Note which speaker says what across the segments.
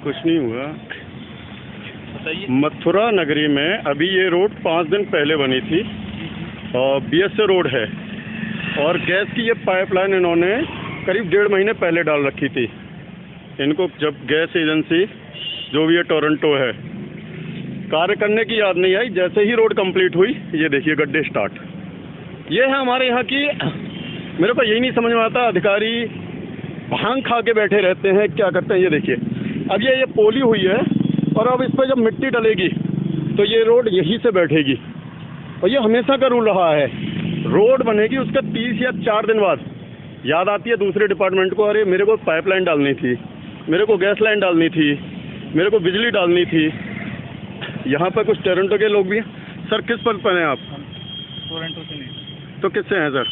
Speaker 1: कुछ नहीं हुआ।
Speaker 2: बताइए।
Speaker 1: मथुरा नगरी में अभी ये रोड 5 दिन पहले बनी थी और बीएसए रोड है और गैस की ये पाइपलाइन इन्होंने करीब 1.5 महीने पहले डाल रखी थी। इनको जब गैस एजेंसी जो भी ये टोरंटो है कार्य करने की याद नहीं आई, जैसे ही रोड कंप्लीट हुई ये देखिए गड्ढे स्टार्ट। ये है हमारे यहाँ की, मेरे को यही नहीं समझ में आता, अधिकारी भांग खा के बैठे रहते हैं, क्या करते हैं। ये देखिए अब ये पोली हुई है और अब इस पर जब मिट्टी डलेगी तो ये रोड यहीं से बैठेगी और ये हमेशा का रूल रहा है। रोड बनेगी उसका 30 या 4 दिन बाद याद आती है दूसरे डिपार्टमेंट को, अरे मेरे को पाइपलाइन डालनी थी, मेरे को गैस लाइन डालनी थी, मेरे को बिजली डालनी थी। यहाँ पर कुछ टोरंटो के लोग भी हैं। सर किस पद पर हैं आप?
Speaker 2: टोरंटो से नहीं,
Speaker 1: तो किससे हैं सर?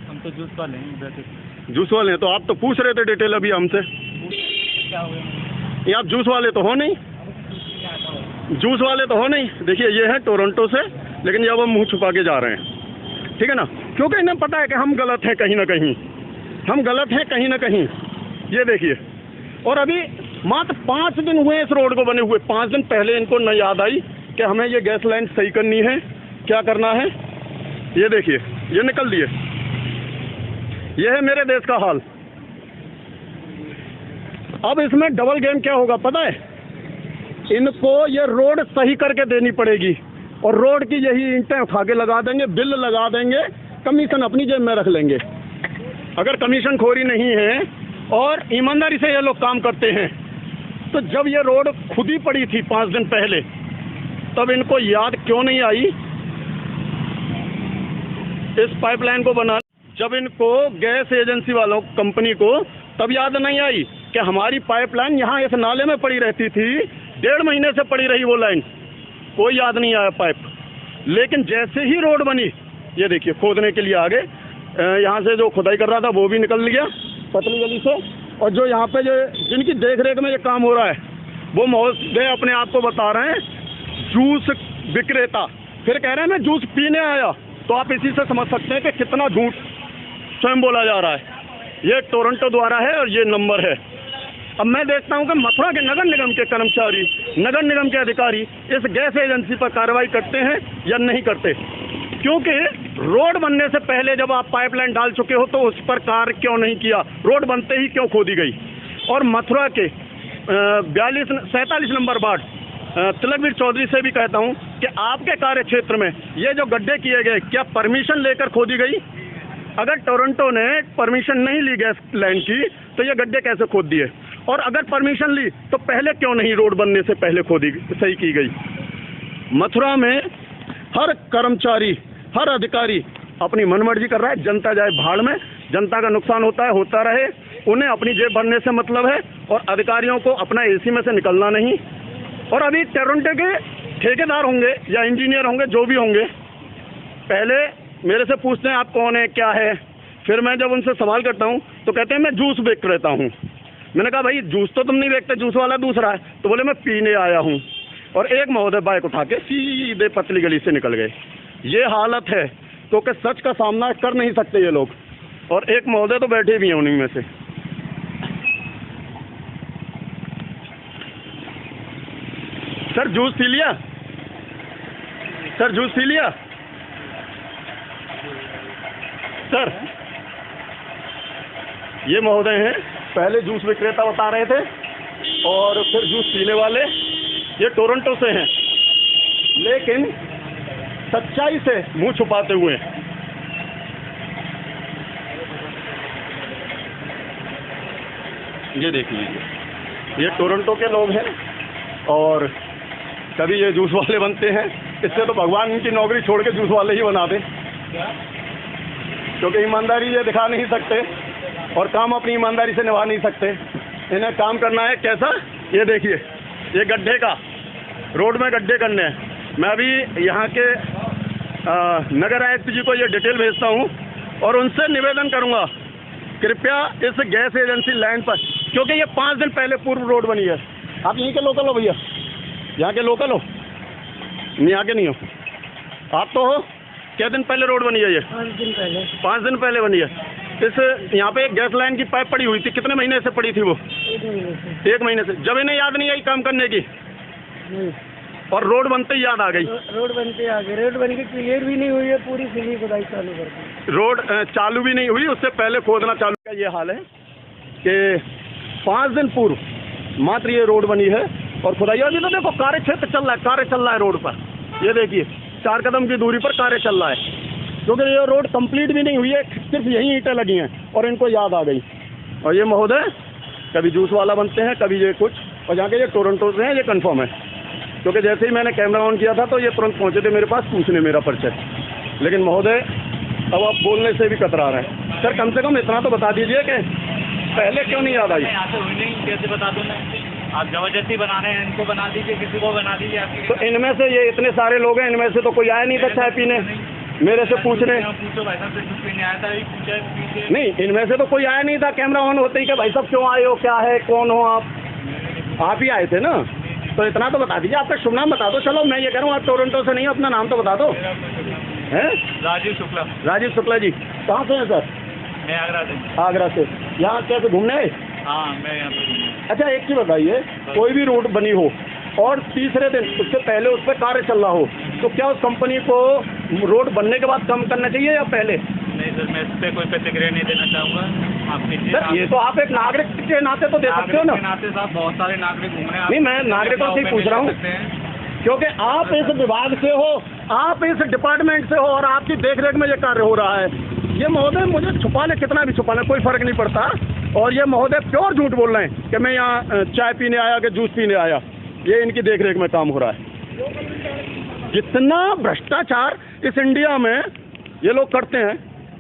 Speaker 2: हम तो जूस वाले हैं। वैसे
Speaker 1: जूस वाले हैं, तो आप तो पूछ रहे थे डिटेल अभी हमसे।
Speaker 2: क्या हो गया?
Speaker 1: ये आप जूस वाले तो हो नहीं, जूस वाले तो हो नहीं। देखिए ये है टोरंटो से, लेकिन ये अब हम मुँह छुपा के जा रहे हैं, ठीक है ना, क्योंकि इन्हें पता है कि हम गलत हैं कहीं ना कहीं, हम गलत हैं कहीं ना कहीं। ये देखिए, और अभी मात्र 5 दिन हुए इस रोड को बने हुए। 5 दिन पहले इनको न याद आई कि हमें ये गैस लाइन सही करनी है, क्या करना है। ये देखिए ये निकल दिए। ये है मेरे देश का हाल। अब इसमें डबल गेम क्या होगा पता है? इनको ये रोड सही करके देनी पड़ेगी और रोड की यही ईंटें उठा के लगा देंगे, बिल लगा देंगे, कमीशन अपनी जेब में रख लेंगे। अगर कमीशन खोरी नहीं है और ईमानदारी से ये लोग काम करते हैं तो जब ये रोड खुद ही पड़ी थी 5 दिन पहले, तब इनको याद क्यों नहीं आई इस पाइपलाइन को बना। जब इनको गैस एजेंसी वालों कंपनी को तब याद नहीं आई कि हमारी पाइपलाइन यहाँ इस नाले में पड़ी रहती थी, 1.5 महीने से पड़ी रही वो लाइन, कोई याद नहीं आया पाइप। लेकिन जैसे ही रोड बनी, ये देखिए खोदने के लिए आगे, यहाँ से जो खुदाई कर रहा था वो भी निकल गया पतली गली से, और जो यहाँ पे जो जिनकी देख रेख में ये काम हो रहा है वो महोदय अपने आप को बता रहे हैं जूस विक्रेता, फिर कह रहे हैं मैं जूस पीने आया। तो आप इसी से समझ सकते हैं कि कितना झूठ स्वयं बोला जा रहा है। ये टोरंटो द्वारा है और ये नंबर है। अब मैं देखता हूं कि मथुरा के नगर निगम के कर्मचारी, नगर निगम के अधिकारी इस गैस एजेंसी पर कार्रवाई करते हैं या नहीं करते, क्योंकि रोड बनने से पहले जब आप पाइपलाइन डाल चुके हो तो उस पर कार्य क्यों नहीं किया, रोड बनते ही क्यों खोदी गई। और मथुरा के 47 नंबर वार्ड तिलकवीर चौधरी से भी कहता हूं कि आपके कार्य क्षेत्र में ये जो गड्ढे किए गए, क्या परमिशन लेकर खोदी गई? अगर टोरंटो ने परमिशन नहीं ली गैस लाइन की तो ये गड्ढे कैसे खोद दिए, और अगर परमिशन ली तो पहले क्यों नहीं रोड बनने से पहले खोदी सही की गई। मथुरा में हर कर्मचारी, हर अधिकारी अपनी मनमर्जी कर रहा है, जनता जाए भाड़ में, जनता का नुकसान होता है होता रहे, उन्हें अपनी जेब भरने से मतलब है और अधिकारियों को अपना एसी में से निकलना नहीं। और अभी टोरंटो के ठेकेदार होंगे या इंजीनियर होंगे, जो भी होंगे, पहले मेरे से पूछते हैं आप कौन है क्या है, फिर मैं जब उनसे सवाल करता हूं तो कहते हैं मैं जूस बेच रहता हूं। मैंने कहा भाई जूस तो तुम नहीं बेचते, जूस वाला दूसरा है। तो बोले मैं पीने आया हूं। और एक महोदय बाइक उठा के सीधे पतली गली से निकल गए। ये हालत है क्योंकि सच का सामना कर नहीं सकते ये लोग, और एक महोदय तो बैठे भी हैं उन्हीं में से। सर जूस पी लिया? सर जूस पी लिया? सर ये महोदय हैं, पहले जूस विक्रेता बता रहे थे और फिर जूस पीने वाले। ये टोरंटो से हैं, लेकिन सच्चाई से मुंह छुपाते हुए। ये देख लीजिए, ये टोरंटो के लोग हैं और कभी ये जूस वाले बनते हैं। इससे तो भगवान इनकी नौकरी छोड़ के जूस वाले ही बना दें, क्योंकि ईमानदारी ये दिखा नहीं सकते और काम अपनी ईमानदारी से निभा नहीं सकते। इन्हें काम करना है कैसा, ये देखिए, ये गड्ढे का, रोड में गड्ढे करने हैं। मैं अभी यहाँ के नगर आयुक्त जी को ये डिटेल भेजता हूँ और उनसे निवेदन करूँगा कृपया इस गैस एजेंसी लाइन पर, क्योंकि ये 5 दिन पहले पूर्व रोड बनी है। आप यहीं के लोकल हो भैया? यहाँ के लोकल हो? नहीं, यहाँ के नहीं हो आप तो हो? क्या दिन पहले रोड बनी है ये?
Speaker 3: 5 दिन पहले।
Speaker 1: 5 दिन पहले बनी है। इस यहाँ पे एक गैस लाइन की पाइप पड़ी हुई थी, कितने महीने से पड़ी थी वो? 1 महीने से। जब इन्हें याद नहीं आई काम करने की?
Speaker 3: नहीं।
Speaker 1: और रोड बनते ही याद आ गई?
Speaker 3: रोड बनते आ गई, रोड बन के क्लियर भी नहीं हुई है, पूरी सीधी खुदाई चालू कर दी।
Speaker 1: रोड चालू भी नहीं हुई, उससे पहले खोदना चालू का ये हाल है कि 5 दिन पूर्व मात्र ये रोड बनी है और खुदाई। अभी तो देखो कार्य क्षेत्र चल रहा है, कार्य चल रहा है रोड पर, ये देखिए 4 कदम की दूरी पर कार्य चल रहा है, क्योंकि ये रोड कंप्लीट भी नहीं हुई है, सिर्फ यही ईंटें लगी हैं और इनको याद आ गई। और ये महोदय कभी जूस वाला बनते हैं, कभी ये कुछ, और जाके ये टोरंटो से हैं, ये कंफर्म है, क्योंकि जैसे ही मैंने कैमरा ऑन किया था तो ये तुरंत पहुंचे थे मेरे पास पूछने मेरा परिचय। लेकिन महोदय अब आप बोलने से भी कतरा रहे हैं। सर कम से कम इतना तो बता दीजिए कि पहले क्यों नहीं याद आई?
Speaker 2: यहाँ से हुई नहीं, कैसे बता दूँ मैं? आप जबरदस्ती बना रहे हैं, इनको बना दीजिए, किसी को बना दीजिए आपकी।
Speaker 1: तो इनमें से ये इतने सारे लोग हैं, इनमें से तो कोई आया नहीं था चाय पीने मेरे से पूछने?
Speaker 2: पूछो भाई साहब से, कुछ पीने आया था, पूछे पीछे।
Speaker 1: नहीं, इनमें से तो कोई आया नहीं था कैमरा ऑन होते ही कि भाई साहब क्यों आए हो, क्या है, कौन हो आप ही आए थे ना? तो इतना तो बता दीजिए, आपका शुभ नाम बता दो। चलो मैं ये कह रहा हूँ आप टोरंटो से नहीं, अपना नाम तो बता दो। हैं?
Speaker 2: राजीव शुक्ला।
Speaker 1: राजीव शुक्ला जी, कहाँ से हैं सर?
Speaker 2: मैं आगरा से।
Speaker 1: आगरा से। यहाँ कैसे घूमने आए?
Speaker 2: हाँ, मैं यहाँ पे।
Speaker 1: अच्छा एक चीज़ बताइए, कोई भी रूट बनी हो और तीसरे दिन उससे पहले उस पर कार्य चल रहा हो, तो क्या उस कंपनी को रोड बनने के बाद कम करना चाहिए या पहले?
Speaker 2: नहीं सर, मैं इस पर कोई प्रतिक्रिया नहीं देना चाहूँगा। आप
Speaker 1: सर ये तो आप एक नागरिक के नाते तो दे सकते हो ना?
Speaker 2: नाते साहब बहुत सारे नागरिक घूम रहे हैं।
Speaker 1: नहीं, मैं नागरिकों से ही पूछ रहा हूँ, क्योंकि आप इस विभाग से हो, आप इस डिपार्टमेंट से हो और आपकी देखरेख में ये कार्य हो रहा है। ये महोदय मुझे छुपा ले, कितना भी छुपा ले, कोई फर्क नहीं पड़ता। और ये महोदय प्योर झूठ बोल रहे हैं कि मैं यहाँ चाय पीने आया कि जूस पीने आया। ये इनकी देखरेख में काम हो रहा है। जितना भ्रष्टाचार इस इंडिया में ये लोग करते हैं,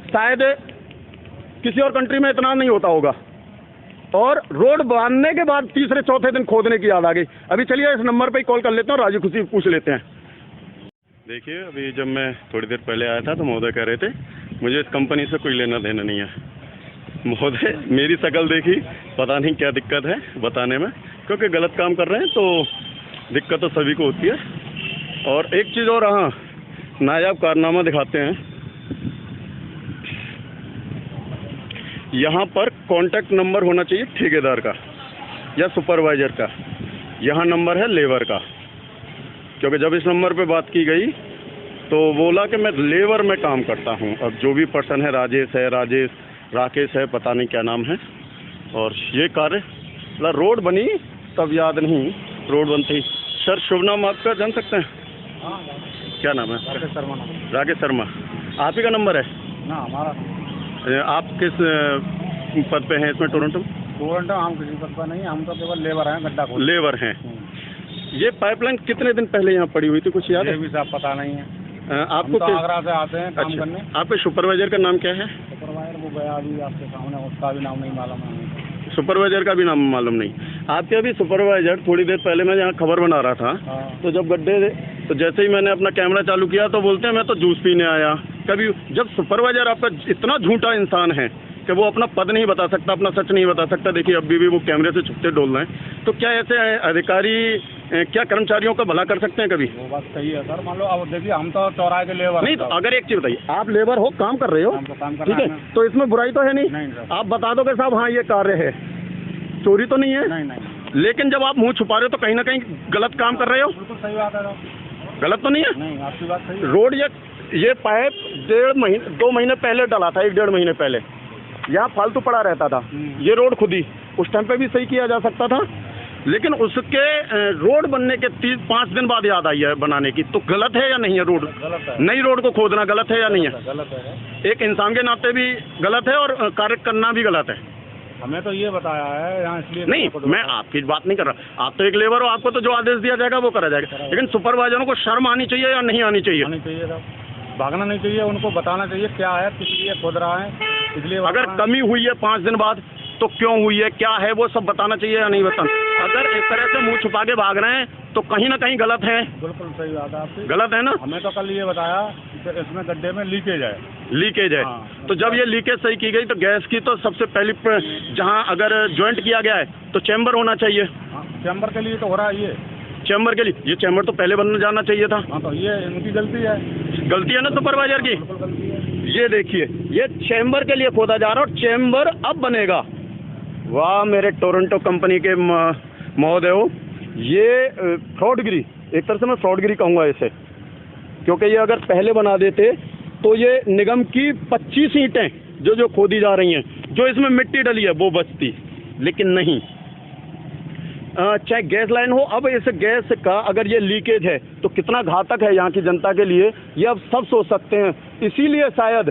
Speaker 1: शायद किसी और कंट्री में इतना नहीं होता होगा। और रोड बांधने के बाद तीसरे चौथे दिन खोदने की याद आ गई। अभी चलिए इस नंबर पे ही कॉल कर लेते हैं और राजू खुशी पूछ लेते हैं। देखिए अभी जब मैं थोड़ी देर पहले आया था तो महोदय कह रहे थे मुझे इस कंपनी से कोई लेना देना नहीं है। महोदय मेरी शक्ल देखी, पता नहीं क्या दिक्कत है बताने में, क्योंकि गलत काम कर रहे हैं तो दिक्कत तो सभी को होती है। और एक चीज़ और, हाँ, नायाब कारनामा दिखाते हैं। यहाँ पर कॉन्टैक्ट नंबर होना चाहिए ठेकेदार का या सुपरवाइज़र का, यहाँ नंबर है लेबर का, क्योंकि जब इस नंबर पे बात की गई तो बोला कि मैं लेबर में काम करता हूँ। अब जो भी पर्सन है, राकेश है, पता नहीं क्या नाम है। और ये कार्य रोड बनी तब याद नहीं, रोड बनते ही। सर शुभ नाम आपका जान सकते हैं?
Speaker 3: हाँ,
Speaker 1: क्या नाम है?
Speaker 3: राकेश शर्मा।
Speaker 1: राकेश शर्मा, आप ही का नंबर है
Speaker 3: ना हमारा?
Speaker 1: आप किस पद पे हैं इसमें टोरंटो?
Speaker 3: टोरंटो हम किसी पद पर नहीं, हम तो केवल लेबर हैं, गड्ढा खोद।
Speaker 1: लेबर हैं। ये पाइपलाइन कितने दिन पहले यहाँ पड़ी हुई थी, कुछ याद है?
Speaker 3: ये भी साहब पता नहीं है।
Speaker 1: आपको
Speaker 3: तो आगरा से आते हैं काम करने।
Speaker 1: आपके सुपरवाइजर का नाम क्या है?
Speaker 3: सुपरवाइजर वो गया अभी आपके सामने, उसका भी नाम नहीं मालूम है।
Speaker 1: सुपरवाइजर का भी नाम मालूम नहीं। आपके अभी सुपरवाइजर, थोड़ी देर पहले मैं यहाँ खबर बना रहा था, तो जब गड्ढे, तो जैसे ही मैंने अपना कैमरा चालू किया तो बोलते हैं मैं तो जूस पीने आया। कभी जब सुपरवाइजर आपका इतना झूठा इंसान है कि वो अपना पद नहीं बता सकता, अपना सच नहीं बता सकता, देखिए अभी भी वो कैमरे से छुपते डोल रहे हैं, तो क्या ऐसे अधिकारी क्या कर्मचारियों का भला कर सकते हैं कभी?
Speaker 3: वो बात सही है सर। मान लो अब देखिए हम तो चौराहे के लेबर
Speaker 1: नहीं, तो अगर एक चीज़ बताइए, आप लेबर हो, काम कर रहे हो, ठीक है, तो इसमें बुराई तो है नहीं। आप बता दो कि साहब हाँ ये कार्य है, चोरी तो नहीं है।
Speaker 3: नहीं।
Speaker 1: लेकिन जब आप मुंह छुपा रहे हो तो कहीं ना कहीं गलत काम कर रहे हो।
Speaker 3: बिल्कुल सही बात है,
Speaker 1: गलत तो नहीं है?
Speaker 3: नहीं, आपकी बात सही है।
Speaker 1: रोड ये पाइप 2 महीने पहले डला था, 1-1.5 महीने पहले यहाँ फालतू पड़ा रहता था। ये रोड खुदी उस टाइम पे भी सही किया जा सकता था, लेकिन उसके रोड बनने के 3-5 दिन बाद याद आई है बनाने की, तो गलत है या नहीं है? रोड
Speaker 3: गलत है।
Speaker 1: नई रोड को खोदना गलत है या नहीं है?
Speaker 3: गलत है।
Speaker 1: एक इंसान के नाते भी गलत है और कार्य करना भी गलत है।
Speaker 3: हमें तो ये बताया है यहाँ, इसलिए
Speaker 1: नहीं, मैं आपकी बात नहीं कर रहा। आप तो एक लेबर हो, आपको तो जो आदेश दिया जाएगा वो करा जाएगा, लेकिन सुपरवाइजरों को शर्म आनी चाहिए या नहीं आनी चाहिए?
Speaker 3: आनी चाहिए साहब, भागना नहीं चाहिए, उनको बताना चाहिए क्या है, किस लिए खोद रहा है, इसलिए।
Speaker 1: अगर कमी हुई है 5 दिन बाद तो क्यों हुई है, क्या है, वो सब बताना चाहिए या नहीं बताना? अगर इस तरह से मुंह छुपा के भाग रहे हैं तो कहीं ना कहीं गलत है।
Speaker 3: बिल्कुल सही बात है आपकी,
Speaker 1: गलत है ना?
Speaker 3: हमें तो कल ये बताया कि इसमें गड्ढे में लीकेज है।
Speaker 1: लीकेज है।
Speaker 3: हाँ।
Speaker 1: तो जब ये लीकेज सही की गई तो गैस की तो सबसे पहली जहाँ अगर ज्वाइंट किया गया है तो चैम्बर होना चाहिए।
Speaker 3: हाँ, चैम्बर के लिए तो हो रहा है ये।
Speaker 1: चैम्बर के लिए ये चैम्बर तो पहले बनना जाना चाहिए था।
Speaker 3: हाँ, तो ये इनकी गलती है।
Speaker 1: गलती है ना सुपरवाइजर की?
Speaker 3: बिल्कुल गलती है।
Speaker 1: ये देखिए, ये चैम्बर के लिए खोदा जा रहा है और चैम्बर अब बनेगा। वाह मेरे टोरंटो कंपनी के महोदयों, ये फ्रॉडगिरी, एक तरह से मैं फ्रॉडगिरी कहूँगा इसे, क्योंकि ये अगर पहले बना देते तो ये निगम की 25 ईंटें जो खोदी जा रही हैं, जो इसमें मिट्टी डली है, वो बचती, लेकिन नहीं। चाहे गैस लाइन हो, अब इस गैस का अगर ये लीकेज है तो कितना घातक है यहाँ की जनता के लिए, ये अब सब सोच सकते हैं। इसीलिए शायद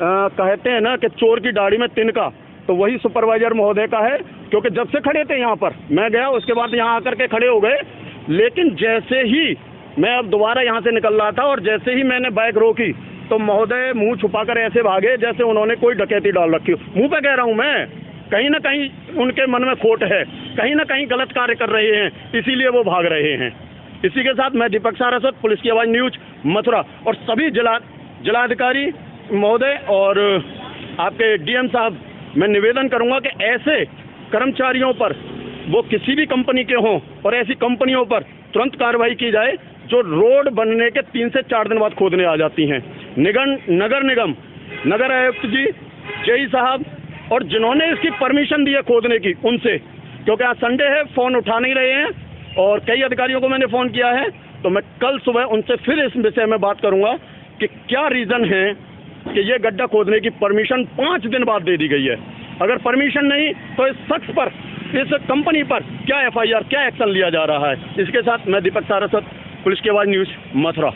Speaker 1: कहते हैं ना कि चोर की दाढ़ी में तिनका, तो वही सुपरवाइजर महोदय का है, क्योंकि जब से खड़े थे यहाँ पर, मैं गया उसके बाद यहाँ आकर के खड़े हो गए, लेकिन जैसे ही मैं अब दोबारा यहाँ से निकल रहा था और जैसे ही मैंने बाइक रोकी तो महोदय मुंह छुपाकर ऐसे भागे जैसे उन्होंने कोई डकैती डाल रखी हो। मुंह पे कह रहा हूँ मैं, कहीं ना कहीं उनके मन में खोट है, कहीं ना कहीं गलत कार्य कर रहे हैं, इसीलिए वो भाग रहे हैं। इसी के साथ मैं दीपक सारस्वत, पुलिस की आवाज़ न्यूज मथुरा, और सभी जिलाधिकारी महोदय और आपके डीएम साहब, मैं निवेदन करूंगा कि ऐसे कर्मचारियों पर, वो किसी भी कंपनी के हों, और ऐसी कंपनियों पर तुरंत कार्रवाई की जाए जो रोड बनने के 3 से 4 दिन बाद खोदने आ जाती हैं। नगर निगम, नगर आयुक्त जी, जेई साहब, और जिन्होंने इसकी परमिशन दी है खोदने की, उनसे, क्योंकि आज संडे है, फ़ोन उठा नहीं रहे हैं, और कई अधिकारियों को मैंने फ़ोन किया है, तो मैं कल सुबह उनसे फिर इस विषय में बात करूंगा कि क्या रीज़न है कि ये गड्ढा खोदने की परमिशन 5 दिन बाद दे दी गई है। अगर परमिशन नहीं तो इस शख्स पर, इस कंपनी पर क्या FIR, क्या एक्शन लिया जा रहा है। इसके साथ मैं दीपक सारस्वत, पुलिस की आवाज़ न्यूज़ मथुरा।